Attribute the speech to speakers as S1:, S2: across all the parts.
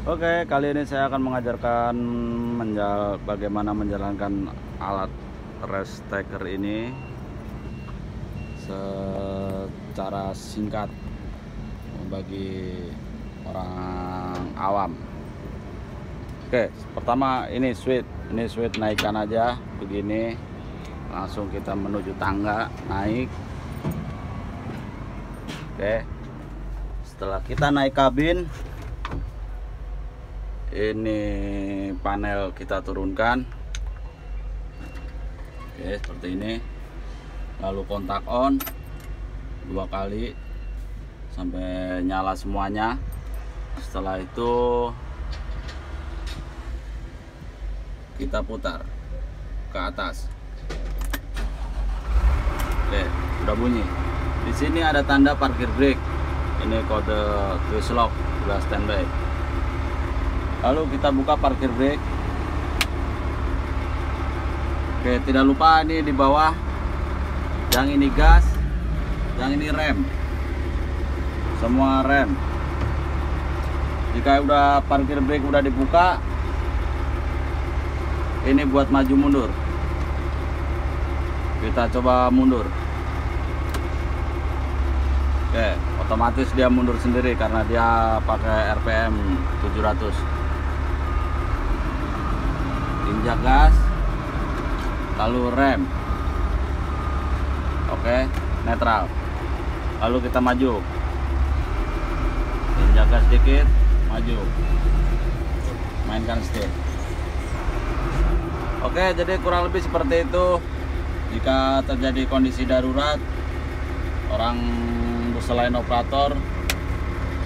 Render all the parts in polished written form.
S1: Oke, kali ini saya akan mengajarkan bagaimana menjalankan alat race stacker ini secara singkat bagi orang awam. Oke, pertama ini switch naikkan aja begini, langsung kita menuju tangga naik. Oke, setelah kita naik kabin, ini panel kita turunkan. Oke, seperti ini. Lalu kontak on 2 kali sampai nyala semuanya. Setelah itu kita putar ke atas. Oke, udah bunyi. Di sini ada tanda parkir brake. Ini kode twist lock, udah standby. Lalu kita buka parkir brake. Oke, tidak lupa ini di bawah, yang ini gas, yang ini rem, semua rem. Jika udah parkir brake udah dibuka, ini buat maju mundur. Kita coba mundur. Oke, otomatis dia mundur sendiri karena dia pakai RPM 700. Injak gas, lalu rem. Oke, netral. Lalu kita maju. Injak gas sedikit, maju. Mainkan setir. Oke, jadi kurang lebih seperti itu. Jika terjadi kondisi darurat, orang selain operator,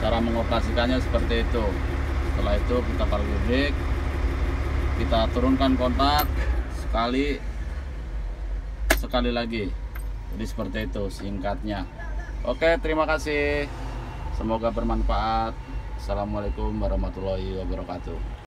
S1: cara mengoperasikannya seperti itu. Setelah itu kita parkir brake, kita turunkan kontak sekali lagi. Jadi seperti itu singkatnya. Oke, terima kasih, semoga bermanfaat. Assalamualaikum warahmatullahi wabarakatuh.